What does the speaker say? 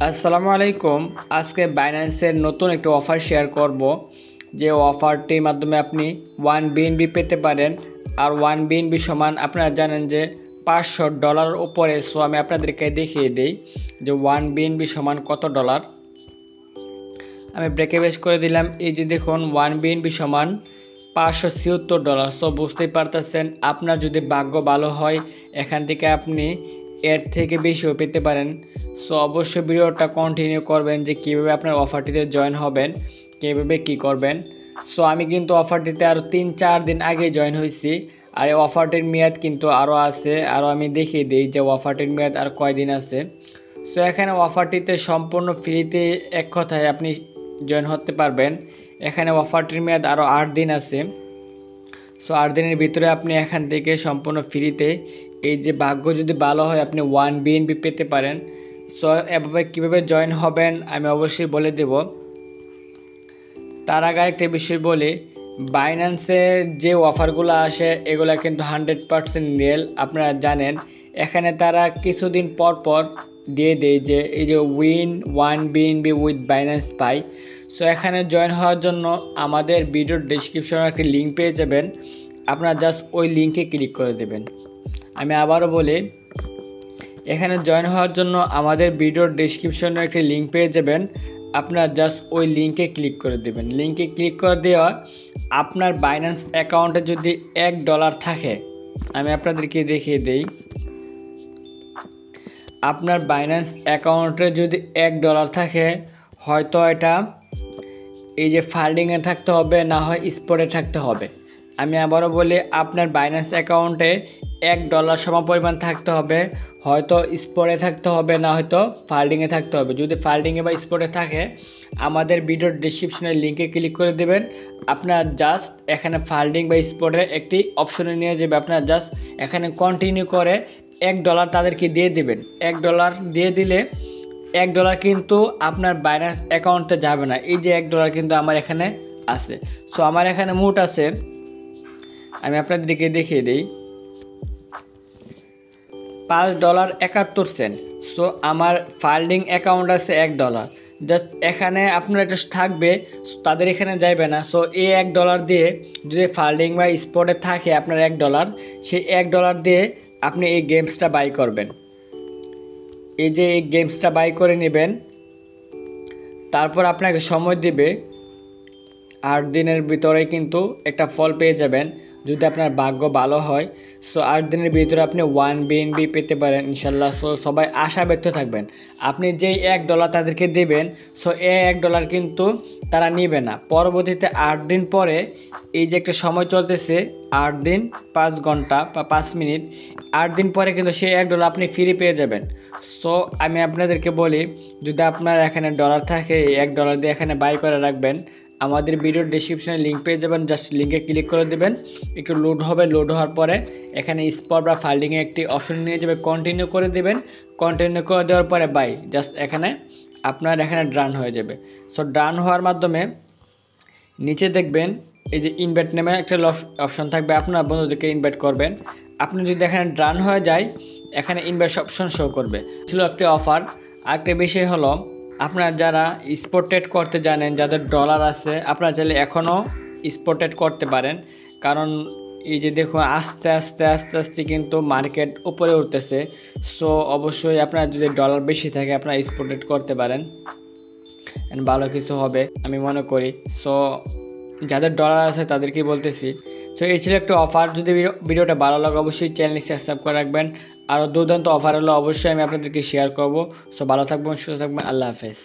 আসসালামু আলাইকুম। আজকে বাইন্যান্সের নতুন একটা অফার শেয়ার করব, যে অফারটির মাধ্যমে আপনি 1 বিএনবি পেতে পারেন। আর 1 বিএনবি সমান আপনারা জানেন যে $500 উপরে। সো আমি আপনাদেরকে দেখিয়ে দিই যে 1 বিএনবি সমান কত ডলার। আমি ব্রেকে বেশ করে দিলাম। এই যে দেখুন 1 বিএনবি সমান $576। সো বুঝতেই পারতেছেন, আপনার যদি ভাগ্য ভালো হয় এখান থেকে আপনি এর থেকে বেশিও পেতে পারেন। সো অবশ্যই ভিডিওটা কন্টিনিউ করবেন যে কীভাবে আপনার অফারটিতে জয়েন হবেন, কীভাবে কী করবেন। সো আমি কিন্তু অফারটিতে আরও 3-4 দিন আগে জয়েন হয়েছি। আর এই অফারটির মেয়াদ কিন্তু আরও আছে, আরও আমি দেখিয়ে দিই যে অফারটির মেয়াদ আর কয়দিন আছে। সো এখানে অফারটিতে সম্পূর্ণ ফ্রিতে এক কথায় আপনি জয়েন হতে পারবেন। এখানে অফারটির মেয়াদ আরও 8 দিন আছে। সো 8 দিনের ভিতরে আপনি এখান থেকে সম্পূর্ণ ফ্রিতে, এই যে ভাগ্য যদি ভালো হয় আপনি 1 বিএনবি পেতে পারেন। সো এভাবে কীভাবে জয়েন হবেন আমি অবশ্যই বলে দেব। তার আগে একটা বিষয় বলি, বাইন্যান্সের যে অফারগুলো আসে এগুলো কিন্তু 100% রিয়েল। আপনারা জানেন এখানে তারা কিছুদিন পর পর দিয়ে দেয় যে এই যে win 1 BNB with Binance pi. So এখানে জয়েন হওয়ার জন্য আমাদের ভিডিওর ডেসক্রিপশনে একটি লিঙ্ক পেয়ে যাবেন। আপনারা জাস্ট ওই লিঙ্কে ক্লিক করে দেবেন। আমি আবারও বলি, এখানে জয়েন হওয়ার জন্য আমাদের ভিডিওর ডেসক্রিপশনে একটি লিঙ্ক পেয়ে যাবেন। আপনারা জাস্ট ওই লিঙ্কে ক্লিক করে দেবেন। লিঙ্কে ক্লিক করে দেওয়া আপনার বাইন্যান্স অ্যাকাউন্টে যদি $1 থাকে, আমি আপনাদেরকে দেখিয়ে দেই। আপনার বাইন্যান্স অ্যাকাউন্টে যদি $1 থাকে, হয়তো এটা এই যে ফান্ডিংয়ে থাকতে হবে, না হয় স্পটে থাকতে হবে। আমি আবারও বলি, আপনার বাইন্যান্স অ্যাকাউন্টে $1 সমপরিমাণ থাকতে হবে, হয়তো স্পটে থাকতে হবে, না হয়তো ফান্ডিংয়ে থাকতে হবে। যদি ফান্ডিংয়ে বা স্পটে থাকে, আমাদের ভিডিওর ডিসক্রিপশনের লিঙ্কে ক্লিক করে দেবেন। আপনার জাস্ট এখানে ফান্ডিং বা স্পটের একটি অপশনে নিয়ে যাবে। আপনার জাস্ট এখানে কন্টিনিউ করে $1 তাদেরকে দিয়ে দেবেন। $1 দিয়ে দিলে $1 কিন্তু আপনার বাইন্যান্স অ্যাকাউন্টে যাবে না। এই যে $1 কিন্তু আমার এখানে আছে। সো আমার এখানে মোট আছে, আমি আপনাদেরকে দেখিয়ে দিই, $5.71। সো আমার ফান্ডিং অ্যাকাউন্ট আছে $1। জাস্ট এখানে আপনার এটা থাকবে, তাদের এখানে যাইবে না। সো এই $1 দিয়ে যদি ফান্ডিং বা স্পটে থাকে আপনার $1, সেই $1 দিয়ে আপনি এই গেমসটা বাই করবেন। এই যে এই গেমসটা বাই করে নেবেন, তারপর আপনাকে সময় দিবে 8 দিনের ভিতরে কিন্তু একটা ফল পেয়ে যাবেন যদি আপনার ভাগ্য ভালো হয়। সো 8 দিনের ভিতরে আপনি 1 বিএনবি পেতে পারেন ইনশাল্লাহ। সো সবাই আশা ব্যক্ত থাকবেন। আপনি যেই $1 তাদেরকে দেবেন, সো এই $1 কিন্তু তারা নেবে না। পরবর্তীতে 8 দিন পরে, এই যে একটা সময় চলতেছে 8 দিন 5 ঘন্টা বা 5 মিনিট, 8 দিন পরে কিন্তু সেই $1 আপনি ফ্রি পেয়ে যাবেন। সো আমি আপনাদেরকে বলি, যদি আপনার এখানে ডলার থাকে, এই $1 দিয়ে এখানে বাই করে রাখবেন। আমাদের ভিডিওর ডেসক্রিপশনে লিঙ্ক পেয়ে যাবেন। জাস্ট লিঙ্কে ক্লিক করে দেবেন, একটু লোড হবে। লোড হওয়ার পরে এখানে স্পট বা ফান্ডিংয়ে একটি অপশন নিয়ে যাবে, কন্টিনিউ করে দেবেন। কন্টিনিউ করে দেওয়ার পরে বাই, জাস্ট এখানে আপনার এখানে ডান হয়ে যাবে। সো ডান হওয়ার মাধ্যমে নিচে দেখবেন এই যে ইনভাইট নামে একটা অপশন থাকবে, আপনার বন্ধুদেরকে ইনভাইট করবেন। আপনি যদি এখানে ডান হয়ে যায়, এখানে ইনভাইট অপশন শো করবে। ছিল একটি অফার। আরেকটা বিষয় হলো, আপনারা যারা স্পট ট্রেড করতে জানেন, যাদের ডলার আছে, আপনারা চাইলে এখনও স্পট ট্রেড করতে পারেন। কারণ এই যে দেখুন আস্তে আস্তে আস্তে আস্তে কিন্তু মার্কেট উপরে উঠতেছে। সো অবশ্যই আপনার যদি ডলার বেশি থাকে আপনারা স্পট ট্রেড করতে পারেন, ভালো কিছু হবে আমি মনে করি। সো যাদের ডলার আছে তাদেরকেই বলতেছি। সো এই ছিল একটা অফার। যদি ভিডিওটা ভালো লাগে অবশ্যই চ্যানেলটি সাবস্ক্রাইব করে রাখবেন। আরও দুর্দান্ত অফার হলো অবশ্যই আমি আপনাদেরকে শেয়ার করব। সো ভালো থাকবেন, সুস্থ থাকবেন, আল্লাহ হাফেজ।